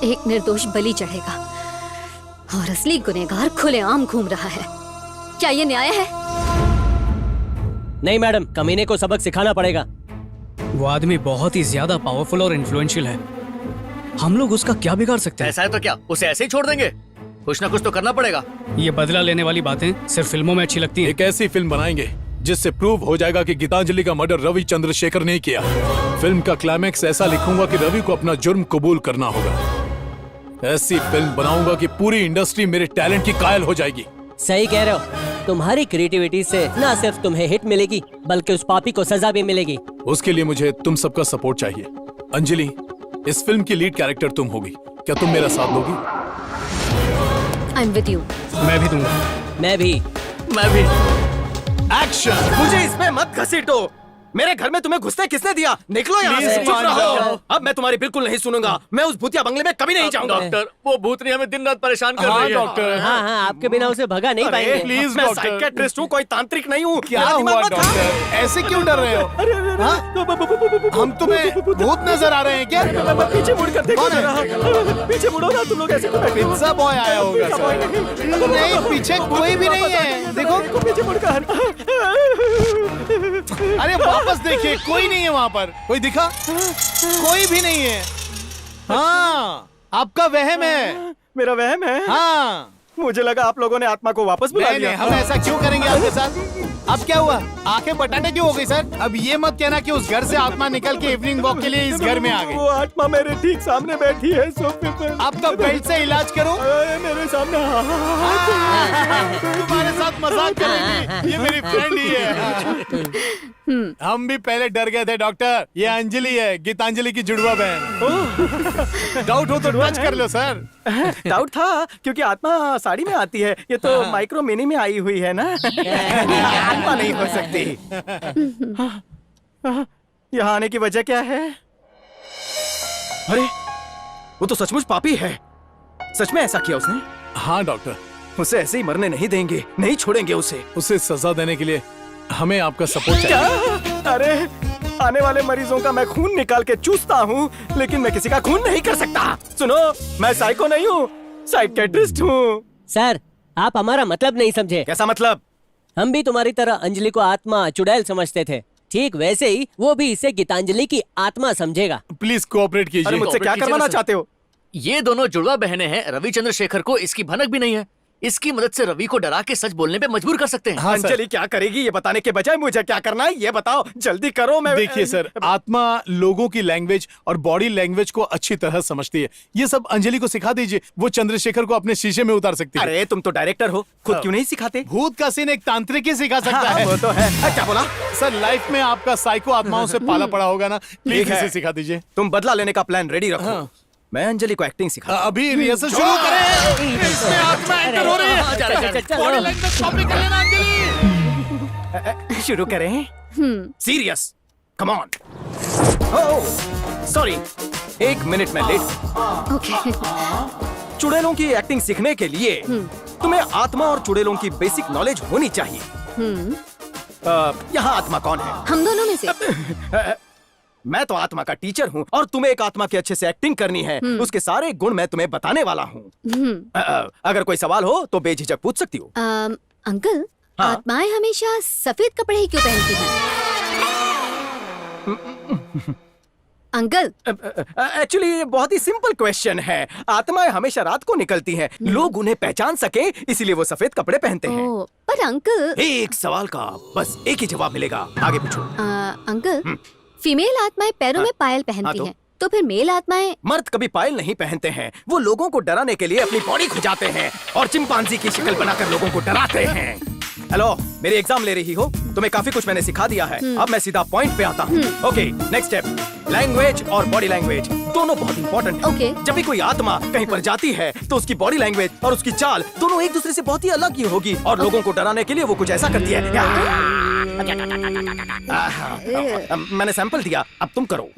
एक निर्दोष बलि चढ़ेगा और असली गुनहगार खुलेआम घूम रहा है। क्या ये न्याय है? नहीं मैडम, कमीने को सबक सिखाना पड़ेगा। वो आदमी बहुत ही ज्यादा पावरफुल और इन्फ्लुएंशियल है। हम लोग उसका क्या बिगाड़ सकते हैं? ऐसा है तो क्या उसे ऐसे ही छोड़ देंगे? कुछ ना कुछ तो करना पड़ेगा। ये बदला लेने वाली बातें सिर्फ फिल्मों में अच्छी लगती हैं। एक ऐसी फिल्म बनाएंगे जिससे प्रूव हो जाएगा कि गीतांजलि का मर्डर रवि चंद्रशेखर ने किया। फिल्म का क्लाइमैक्स ऐसा लिखूंगा कि रवि को अपना जुर्म कबूल करना होगा। ऐसी फिल्म बनाऊंगा कि पूरी इंडस्ट्री मेरे टैलेंट की कायल हो जाएगी। सही कह रहे हो। तुम्हारी क्रिएटिविटी से न सिर्फ तुम्हें हिट मिलेगी बल्कि उस पापी को सजा भी मिलेगी। उसके लिए मुझे तुम सबका सपोर्ट चाहिए। अंजलि, इस फिल्म की लीड कैरेक्टर तुम होगी, क्या तुम मेरा साथ दोगी? I am with you. मैं भी दूंगा। मैं भी। एक्शन! मुझे इसमें मत घसीटो। मेरे घर में तुम्हें घुसने किसने दिया? निकलो यहाँ से। चुप रहो। अब मैं तुम्हारी बिल्कुल नहीं सुनूंगा। मैं उस भूतिया बंगले में कभी नहीं जाऊंगा। डॉक्टर, वो भूतनी हमें दिन रात परेशान कर रही है। डॉक्टर। हाँ हाँ, आपके बिना उसे भगा नहीं पाएंगे। प्लीज मैं डॉक्टर। साइकियाट्रिस्ट हूँ, कोई तांत्रिक नहीं हूँ। क्या हुआ डॉक्टर? ऐसे क्यों डर रहे हो? हम तुम्हें भूत नजर आ रहे हैं क्या? पीछे मुड़ कर देखो जरा। पीछे मुड़ो ना, तुम लोग ऐसे क्यों बैठे हो? पिज्जा बॉय आया होगा सर। नहीं, पीछे कोई भी नहीं है। देखो पीछे मुड़ कर। अरे वापस देखिए, कोई नहीं है वहाँ पर। कोई दिखा? कोई भी नहीं है। हाँ, आपका वहम है। मेरा वहम है? हाँ। मुझे लगा आप लोगों ने आत्मा को वापस बुला नहीं, लिया। नहीं, हम ऐसा क्यों करेंगे आपके साथ? अब क्या हुआ? आंखें बटाने क्यों हो गई सर? अब ये मत कहना कि उस घर से आत्मा निकल के इवनिंग वॉक के लिए इस घर में आ गई। वो आत्मा मेरे ठीक सामने बैठी है सोफे पर। आपका बेल्ट से इलाज करो। मेरे सामने। तुम्हारे साथ मजाक करेंगी, ये मेरी फ्रेंड ही है। हम भी पहले डर गए थे डॉक्टर। ये अंजलि है, गीतांजलि की जुड़वा बहन। डाउट हो तो टच कर लो सर। डाउट था क्योंकि आत्मा साड़ी में आती है। ये तो माइक्रो मिनी में आई हुई है ना। आत्मा नहीं हो सकती। यहाँ आने की वजह क्या है? अरे वो तो सचमुच पापी है। सच में ऐसा किया उसने? हाँ डॉक्टर, उसे ऐसे ही मरने नहीं देंगे, नहीं छोड़ेंगे उसे। उसे सजा देने के लिए हमें आपका सपोर्ट क्या? चाहिए। अरे आने वाले मरीजों का मैं खून निकाल के चूसता हूँ, लेकिन मैं किसी का खून नहीं कर सकता। सुनो, मैं साइको नहीं हूँ, साइकियाट्रिस्ट हूँ। सर, आप हमारा मतलब नहीं समझे। कैसा मतलब? हम भी तुम्हारी तरह अंजलि को आत्मा चुड़ैल समझते थे। ठीक वैसे ही वो भी इसे गीतांजलि की आत्मा समझेगा। प्लीज कोऑपरेट अरे कीजिए। मुझसे क्या करवाना चाहते हो? ये दोनों जुड़वा बहनें हैं। रवि चंद्रशेखर को इसकी भनक भी नहीं है। इसकी मदद से रवि को डरा के सच बोलने पे मजबूर कर सकते हैं। हाँ सर। अंजलि क्या करेगी ये बताने के बजाय मुझे क्या करना है ये बताओ। जल्दी करो। मैं देखिए सर, आत्मा लोगों की लैंग्वेज और बॉडी लैंग्वेज को अच्छी तरह समझती है। ये सब अंजलि को सिखा दीजिए, वो चंद्रशेखर को अपने शीशे में उतार सकती है। अरे तुम तो डायरेक्टर हो, खुद क्यों नहीं सिखाते? भूत का सीन एक तांत्रिक ही सिखा सकता हाँ, है। वो तो है। क्या बोला? सर, लाइफ में आपका साइको आत्माओं से पाला पड़ा होगा ना, प्लीज ठीक है। इसे सिखा दीजिए। तुम बदला लेने का प्लान रेडी रखो। मैं अंजलि को एक्टिंग सिखा। अभी रिहर्सल शुरू करें। इसमें आत्मा एंटर हो रही है। बॉडी लैंग्वेज कॉपी कर लेना अंजलि। शुरू करें? Serious, come on. Sorry, 1 minute में लेट। ओके। चुड़ैलों की एक्टिंग सीखने के लिए तुम्हें आत्मा और चुड़ैलों की बेसिक नॉलेज होनी चाहिए। यहाँ आत्मा कौन है? हम दोनों में से। मैं तो आत्मा का टीचर हूँ और तुम्हें एक आत्मा की अच्छे से एक्टिंग करनी है। उसके सारे गुण मैं तुम्हें बताने वाला हूँ। अगर कोई सवाल हो तो बेझिझक पूछ सकती हो। अंकल, हाँ? आत्माएं हमेशा सफेद कपड़े ही क्यों पहनती हैं? अंकल, एक्चुअली ये बहुत ही सिंपल क्वेश्चन है। आत्माएं हमेशा रात को निकलती हैं। लोग उन्हें पहचान सके इसीलिए वो सफेद कपड़े पहनते हैं। पर अंकल, एक सवाल का बस एक ही जवाब मिलेगा। आगे पूछो। अंकल, फीमेल आत्माएं पैरों में पायल पहनती हैं, तो फिर मेल आत्माएं? मर्द कभी पायल नहीं पहनते हैं। वो लोगों को डराने के लिए अपनी बॉडी खुजाते हैं और चिंपांजी की शक्ल बनाकर लोगों को डराते हैं। हेलो, मेरी एग्जाम ले रही हो? तुम्हें काफी कुछ मैंने सिखा दिया है। अब मैं सीधा पॉइंट पे आता हूँ। ओके, नेक्स्ट स्टेप, लैंग्वेज और बॉडी लैंग्वेज दोनों बहुत इंपॉर्टेंट है। ओके। जब भी कोई आत्मा कहीं पर जाती है तो उसकी बॉडी लैंग्वेज और उसकी चाल दोनों एक दूसरे से बहुत ही अलग ही होगी और लोगों को डराने के लिए वो कुछ ऐसा करती है। मैंने सैंपल दिया, अब तुम करो।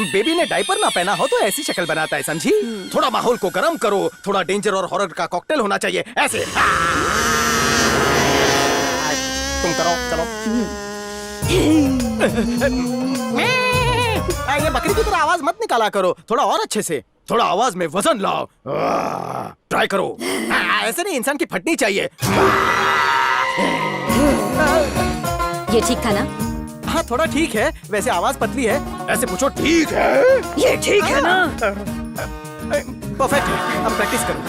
बेबी ने डायपर ना पहना हो तो ऐसी शक्ल बनाता है, समझी? थोड़ा माहौल को गर्म करो, थोड़ा डेंजर और हॉरर का कॉकटेल होना चाहिए। ऐसे तुम करो, चलो। ये बकरी की तरह आवाज मत निकाला करो, थोड़ा और अच्छे से, थोड़ा आवाज में वजन लाओ। ट्राई करो। ऐसे नहीं, इंसान की फटनी चाहिए। ये ठीक था ना? हाँ थोड़ा ठीक है, वैसे आवाज पतली है। ऐसे पूछो ठीक है, ये ठीक है ना? परफेक्ट है। अब प्रैक्टिस करो।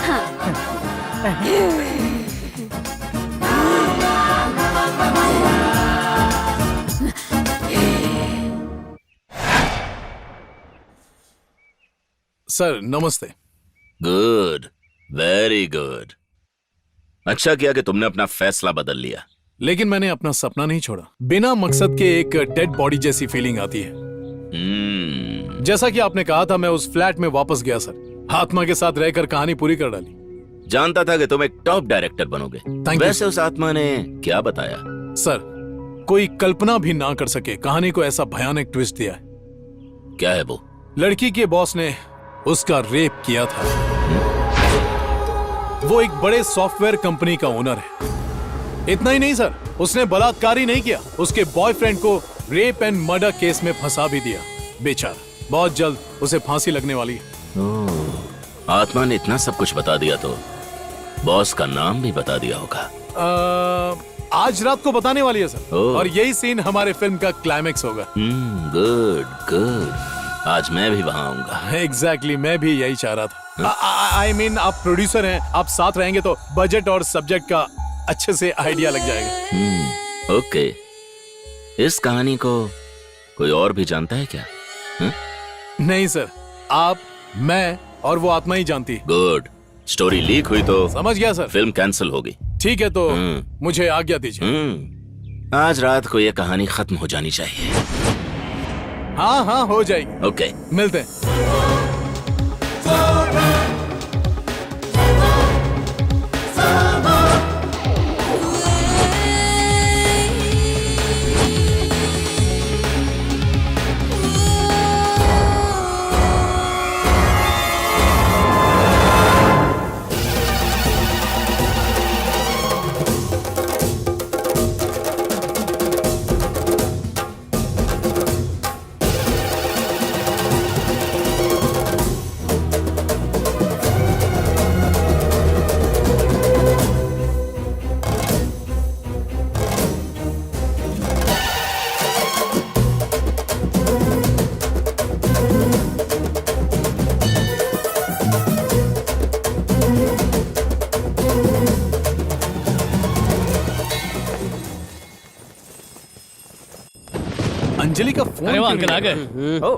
सर नमस्ते। Good, very good. अच्छा किया कि तुमने अपना फैसला बदल लिया। लेकिन मैंने अपना सपना नहीं छोड़ा। बिना मकसद के एक डेड बॉडी जैसी फीलिंग आती है। जैसा कि आपने कहा था, मैं उस फ्लैट में वापस गया सर। आत्मा के साथ रहकर कहानी पूरी कर डाली। जानता था कि तुम एक टॉप डायरेक्टर बनोगे। you, वैसे उस आत्मा ने क्या बताया? सर, कोई कल्पना भी ना कर सके कहानी को ऐसा भयानक ट्विस्ट दिया है। क्या है वो? लड़की के बॉस ने उसका रेप किया था। वो एक बड़े सॉफ्टवेयर कंपनी का ओनर है। इतना ही नहीं सर, उसने बलात्कार ही नहीं किया, उसके बॉयफ्रेंड को रेप एंड मर्डर केस में फंसा भी दिया। बेचारा, बहुत जल्द उसे फांसी लगने वाली है। आत्मा ने इतना सब कुछ बता दिया तो बॉस का नाम भी बता दिया होगा। आज रात को बताने वाली है सर। ओह। और यही सीन हमारे फिल्म का क्लाइमेक्स होगा। गुड गुड, आज मैं भी वहां आऊंगा। एग्जैक्टली, मैं भी यही चाह रहा था। आई मीन आप प्रोड्यूसर हैं, आप साथ रहेंगे तो बजट और सब्जेक्ट का अच्छे से आइडिया लग जाएगा। ओके, इस कहानी को कोई और भी जानता है क्या? नहीं सर, आप, मैं और वो आत्मा ही जानती है। गुड, स्टोरी लीक हुई तो समझ गया सर। फिल्म कैंसिल होगी। ठीक है, तो मुझे आज्ञा दीजिए। आज रात को ये कहानी खत्म हो जानी चाहिए। हाँ हाँ, हो जाएगी। ओके, मिलते हैं। अंजलि का फोन अरे वो क्यों अंकल आ नहीं गए। ओह,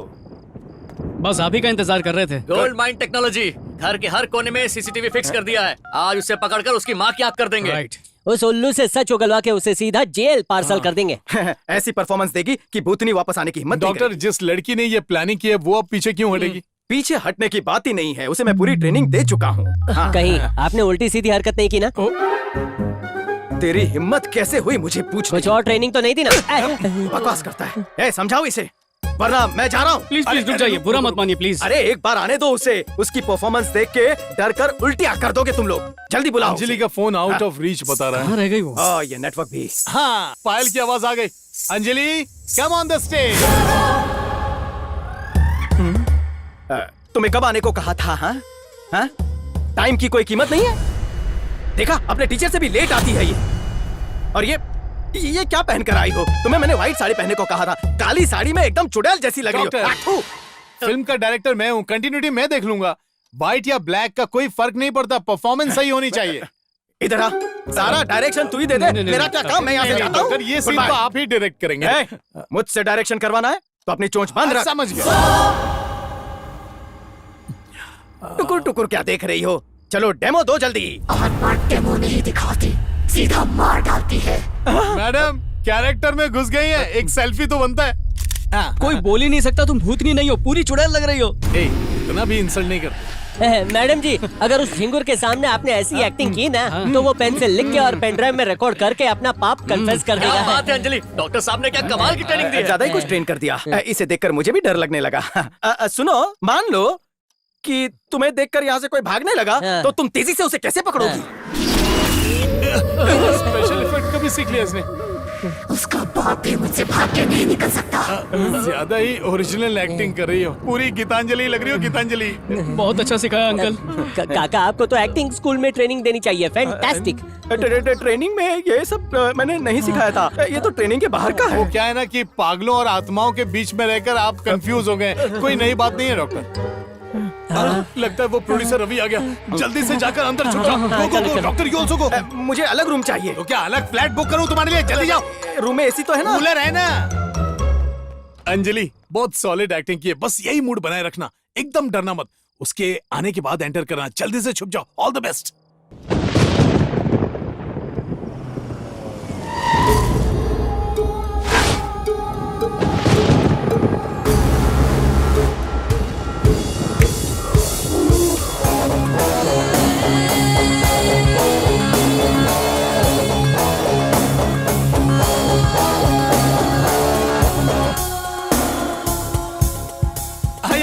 बस आप ही का इंतजार कर रहे थे। गोल्ड माइन टेक्नोलॉजी घर के हर कोने में सीसीटीवी फिक्स कर दिया है। आज उसे पकड़कर उसकी माँ की याद कर देंगे। राइट। उस उल्लू से सच उगलवा के उसे सीधा जेल पार्सल कर देंगे। ऐसी परफॉर्मेंस देगी कि भूतनी वापस आने की हिम्मत नहीं डॉक्टर, करेगी। जिस लड़की ने ये प्लानिंग की है वो अब पीछे क्यों हटेगी? पीछे हटने की बात ही नहीं है, उसे मैं पूरी ट्रेनिंग दे चुका हूँ। हाँ। कहीं आपने उल्टी सीधी हरकत नहीं की ना? तेरी हिम्मत कैसे हुई मुझे पूछने कुछ और ट्रेनिंग तो नहीं थी ना? की? बकवास करता है। ए, समझाओ इसे, वरना मैं जा रहा हूँ। प्लीज प्लीज रुक जाइए, बुरा मत मानिए प्लीज। अरे एक बार आने दो उसे, उसकी परफॉर्मेंस देख के डर कर उल्टियाँ कर दोगे तुम लोग। जल्दी बुलाओ अंजलि उसे। का फोन आउट ऑफ रीच बता रहा है। कहाँ रह गई वो? ये नेटवर्क भी। हाँ, पायल की आवाज आ गई। Anjali, come on the stage. तुम्हें कब आने को कहा था? हाँ हाँ, टाइम की कोई कीमत नहीं है? देखा, अपने टीचर से भी लेट आती है ये। और ये क्या पहन कर आई हो? तुम्हें मैंने व्हाइट साड़ी पहनने को कहा था, काली साड़ी में एकदम चुड़ैल जैसी लग रही हो। डॉक्टर। आठू। फिल्म का डायरेक्टर मैं हूँ, कंटिन्यूटी मैं देख लूंगा। व्हाइट या ब्लैक का कोई फर्क नहीं पड़ता, परफॉर्मेंस सही होनी चाहिए। इधर आ, सारा डायरेक्शन तू ही दे दे। मेरा क्या काम, मैं यहाँ से जाता हूँ। डॉक्टर, ये सीन तो आप ही डायरेक्ट करेंगे। ए, मुझसे डायरेक्शन करवाना है तो अपनी चोंच बंद रख। समझ गया। टुकुर टुकुर क्या देख रही हो? चलो डेमो दो जल्दी। डेमो नहीं दिखाती, सीधा मार डालती है। मैडम, कैरेक्टर में घुस गई है, एक सेल्फी तो बनता है। कोई बोल ही नहीं सकता तुम भूतनी नहीं हो, पूरी चुड़ैल लग रही हो। ए, इतना भी इंसल्ट नहीं कर। मैडम जी, अगर उस झिंगुर के सामने आपने ऐसी एक्टिंग की ना, तो वो पेन से लिख के और पेन ड्राइव में रिकॉर्ड करके अपना पाप कन्फेस कर क्या देगा। बात है अंजलि, डॉक्टर साहब ने क्या कमाल की ट्रेनिंग दी है। ज्यादा ही कुछ ट्रेन कर दिया। इसे देखकर मुझे भी डर लगने लगा। सुनो, मान लो कि तुम्हें देखकर यहाँ से कोई भागने लगा, हाँ। तो तुम तेजी से उसे कैसे पकड़ोगी? स्पेशल इफेक्ट कभी सीख लिया इसने। उसका बाप भी मुझसे भाग के नहीं निकल सकता। ज्यादा ही ओरिजिनल एक्टिंग कर रही हो, पूरी गीतांजलि लग रही हो। गीतांजलि बहुत अच्छा सिखाया अंकल। काका आपको तो एक्टिंग स्कूल में ट्रेनिंग देनी चाहिए। फैंटास्टिक। ट्रेनिंग में ये सब मैंने नहीं सिखाया था, ये तो ट्रेनिंग के बाहर का वो है। क्या है ना कि पागलों और आत्माओं के बीच में रहकर आप कंफ्यूज हो गए। कोई नई बात नहीं है डॉक्टर। लगता है वो प्रोड्यूसर रवि आ गया। जल्दी से जाकर अंदर छुप जाओ। गो, डॉक्टर यू ऑल्सो गो। मुझे अलग रूम चाहिए। तो क्या अलग फ्लैट बुक करूं तुम्हारे लिए? जल्दी जाओ। रूम में एसी तो है ना? कूलर है ना। अंजलि बहुत सॉलिड एक्टिंग की है, बस यही मूड बनाए रखना, एकदम डरना मत। उसके आने के बाद एंटर करना। जल्दी से छुप जाओ। All the best.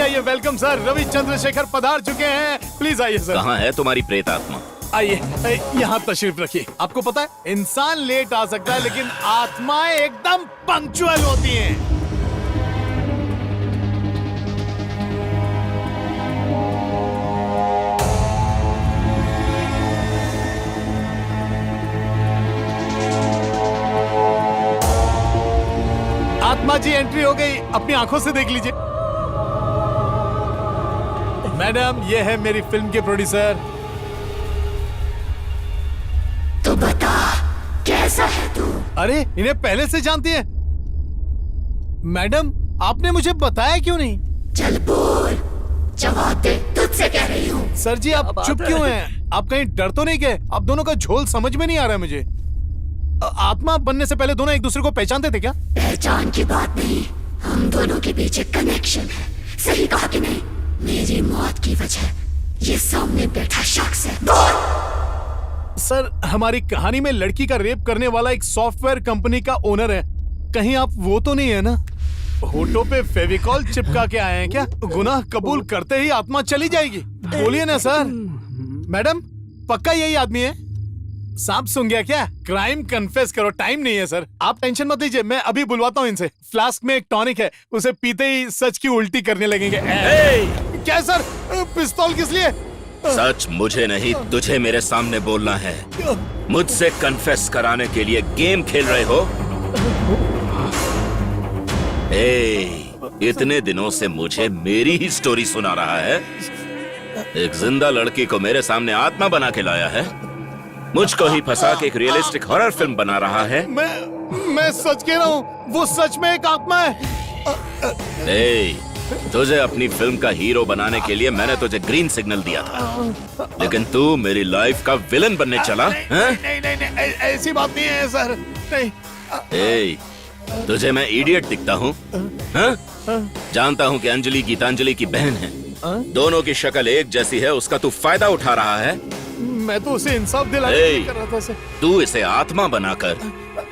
आइए, वेलकम सर। रवि चंद्रशेखर पधार चुके हैं। प्लीज आइए सर। कहाँ है तुम्हारी प्रेत आत्मा? आइए, यहाँ तशरीफ रखिए। आपको पता है इंसान लेट आ सकता है लेकिन आत्माएं एकदम पंक्चुअल होती हैं। आत्मा जी एंट्री हो गई, अपनी आंखों से देख लीजिए। मैडम, ये है मेरी फिल्म के प्रोड्यूसर। तो बता कैसा है तू? अरे इन्हें पहले से जानती है? मैडम आपने मुझे बताया क्यों नहीं? चल बोल, जवाब दे, तुझसे कह रही हूँ। सर जी आप चुप क्यों हैं? आप कहीं डर तो नहीं गए? आप दोनों का झोल समझ में नहीं आ रहा है मुझे। आत्मा बनने से पहले दोनों एक दूसरे को पहचानते थे क्या? पहचान की बात नहीं, हम दोनों के बीच एक कनेक्शन है। सही कहा कि नहीं? मेरी मौत की वजह ये सामने बैठा शख्स है। सर हमारी कहानी में लड़की का रेप करने वाला एक सॉफ्टवेयर कंपनी का ओनर है। कहीं आप वो तो नहीं है ना? होठों पे फेविकॉल चिपका के आए हैं क्या? गुनाह कबूल करते ही आत्मा चली जाएगी। बोलिए ना सर। मैडम पक्का यही आदमी है? सांप सूंघ गया क्या? क्राइम कन्फेस करो, टाइम नहीं है सर। आप टेंशन मत लीजिए, मैं अभी बुलवाता हूँ इनसे। फ्लास्क में एक टॉनिक है, उसे पीते ही सच की उल्टी करने लगेंगे। क्या सर? पिस्तौल किस लिए? सच मुझे नहीं, तुझे मेरे सामने बोलना है। मुझसे कन्फेस कराने के लिए गेम खेल रहे हो? इतने दिनों से मुझे मेरी ही स्टोरी सुना रहा है। एक जिंदा लड़की को मेरे सामने आत्मा बना के लाया है। मुझको ही फंसा के एक रियलिस्टिक हॉरर फिल्म बना रहा है। मैं सच कह रहा हूँ, वो सच में एक आत्मा है। तुझे अपनी फिल्म का हीरो बनाने के लिए मैंने तुझे ग्रीन सिग्नल दिया था, लेकिन तू मेरी लाइफ का विलन बनने चला। नहीं, ऐसी बात नहीं है सर। नहीं। तुझे मैं इडियट दिखता हूँ? जानता हूँ कि अंजलि गीतांजलि की बहन है। दोनों की शक्ल एक जैसी है, उसका तू फायदा उठा रहा है। मैं तो उसे इंसाफ दिलाने कर रहा था सर। तू इसे आत्मा बनाकर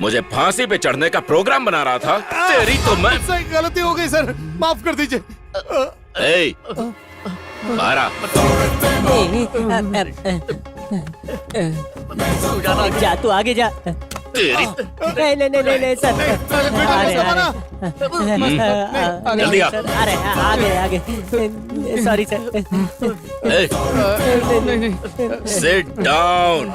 मुझे फांसी पे चढ़ने का प्रोग्राम बना रहा था। तेरी तो मैं गलती हो गई सर, माफ कर दीजिए। बारा जा तू आगे जा। तेरी नहीं सर। जल्दी आ। अरे आगे सॉरी सर। Sit down.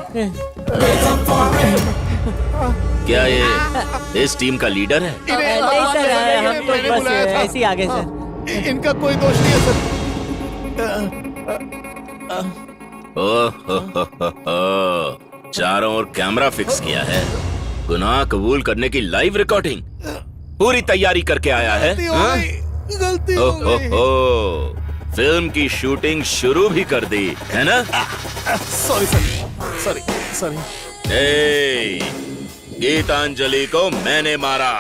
क्या ये इस टीम का लीडर है? नहीं सर, हम तो बस ऐसे ही आगे सर। इनका कोई दोष नहीं है सर। चारों ओर कैमरा फिक्स किया है। गुनाह कबूल करने की लाइव रिकॉर्डिंग पूरी तैयारी करके आया है। गलती हो गई। फिल्म की शूटिंग शुरू भी कर दी है ना? Sorry sir, sorry. गीतांजलि को मैंने मारा।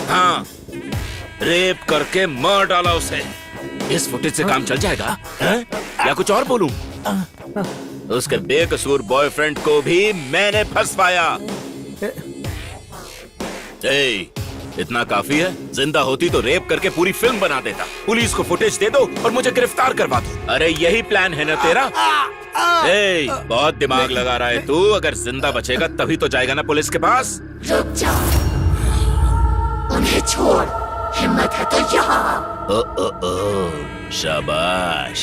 हाँ, रेप करके मार डाला उसे। इस फुटेज से काम चल जाएगा है? या कुछ और बोलूं? उसके बेकसूर बॉयफ्रेंड को भी मैंने फंसवाया। इतना काफी है। जिंदा होती तो रेप करके पूरी फिल्म बना देता। पुलिस को फुटेज दे दो और मुझे गिरफ्तार करवा दो। अरे यही प्लान है ना तेरा? ए, बहुत दिमाग लगा रहा है तू। अगर जिंदा बचेगा तभी तो जाएगा ना पुलिस के पास। रुक जा, उन्हें छोड़। हिम्मत है तो यहाँ। शाबाश।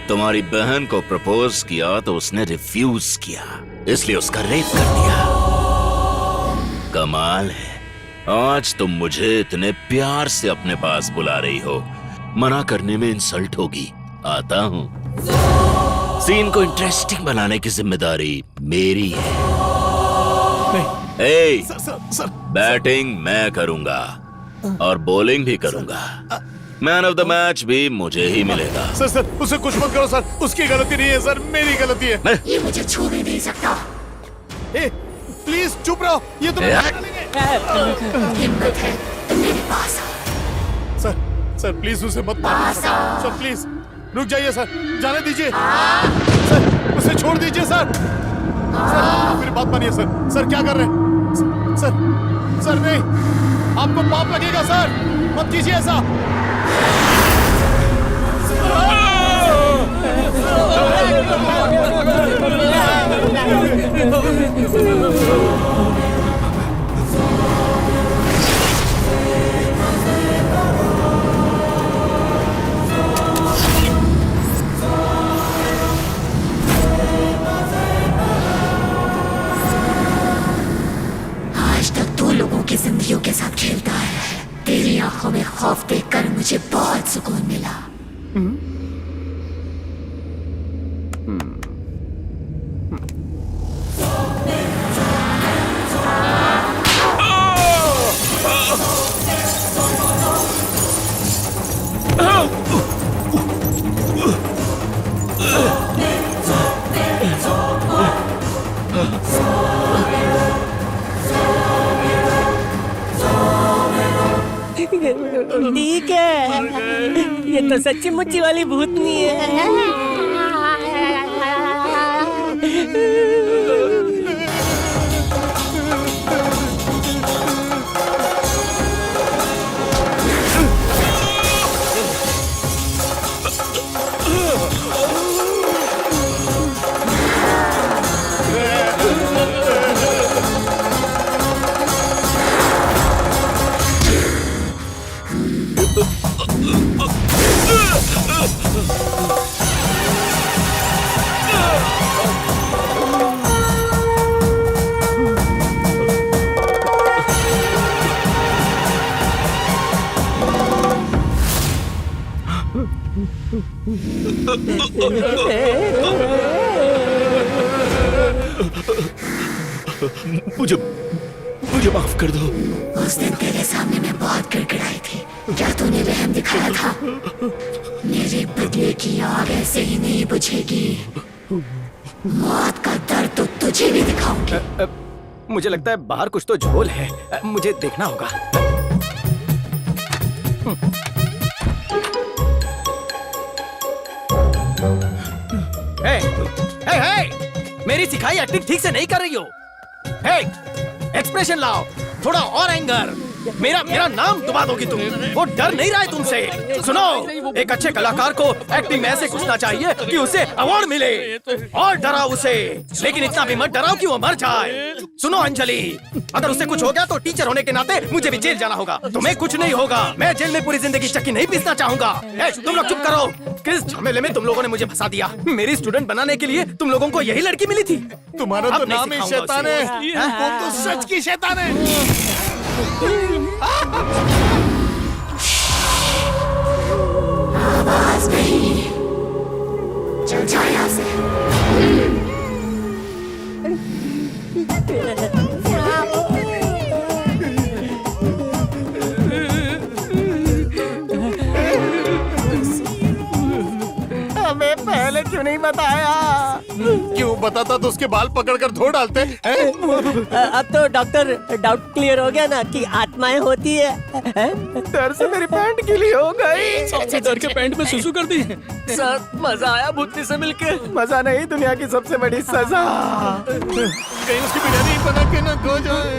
तुम्हारी बहन को प्रपोज किया तो उसने रिफ्यूज किया, इसलिए उसका रेप कर दिया। कमाल है, आज तुम मुझे इतने प्यार से अपने पास बुला रही हो। मना करने में इंसल्ट होगी। आता हूँ। सीन को इंटरेस्टिंग बनाने की जिम्मेदारी मेरी है। ए, बैटिंग मैं करूंगा और बॉलिंग भी करूंगा। मैन ऑफ द मैच भी मुझे ही मिलेगा। सर उसे कुछ मत करो सर, उसकी गलती नहीं है सर, मेरी गलती है। ये मुझे छू भी नहीं सकता। प्लीज चुप रहो, ये तुम्हें हिम्मत है तो मेरे पास आओ। सर प्लीज उसे मत मारो सर, प्लीज रुक जाइए सर, जाने दीजिए सर, उसे छोड़ दीजिए सर। मेरी बात मानिए सर क्या कर रहे हैं सर नहीं, आपको पाप लगेगा सर, मत कीजिए ऐसा। आज तक दो लोगों की जिंदगियों के साथ खेलता है। तेरी आंखों में खौफ देखकर मुझे बहुत सुकून मिला। ठीक है, ये तो सच्ची मुच्ची वाली भूतनी है। मुझे माफ कर दो। उस दिन तेरे सामने मैं बहुत गिड़गिड़ाई थी। क्या तूने रहम दिखाया था? मेरे बदले की आग ऐसे ही नहीं बुझेगी। मौत का दर्द तो तुझे भी दिखाऊंगी। मुझे लगता है बाहर कुछ तो झोल है, मुझे देखना होगा। मेरी सिखाई एक्टिंग ठीक से नहीं कर रही हो। एक्सप्रेशन लाओ, थोड़ा और एंगर। मेरा नाम दबा दोगी तुम। वो डर नहीं रहा है तुमसे। सुनो, एक अच्छे कलाकार को एक्टिंग में ऐसे घुसना चाहिए कि उसे अवार्ड मिले। और डराओ उसे, लेकिन इतना भी मत डराओ कि वो मर जाए। सुनो अंजलि, अगर उससे कुछ हो गया तो टीचर होने के नाते मुझे भी जेल जाना होगा। तुम्हें कुछ नहीं होगा। मैं जेल में पूरी जिंदगी चक्की नहीं पीसना चाहूंगा। तुम लोग चुप करो। किस झमेले में तुम लोगों ने मुझे फंसा दिया? मेरी स्टूडेंट बनाने के लिए तुम लोगों को यही लड़की मिली थी? तुम्हारा तो नाम ही शैतान है। वो तो सच की शैतान है। आवाज नहीं, चल जा यहाँ से। हमें पहले क्यों नहीं बताया? क्यों बताता तो उसके बाल पकड़कर धो डालते हैं? अब तो डॉक्टर डाउट क्लियर हो गया ना कि आत्माएं होती है। डर से मेरी पैंट गीली हो गई। आपने डर के पैंट में सुसु कर दी। सर मजा आया भूतनी से मिलके। मजा नहीं, दुनिया की सबसे बड़ी सजा। कहीं उसकी बिरयानी बना के न खो जाए।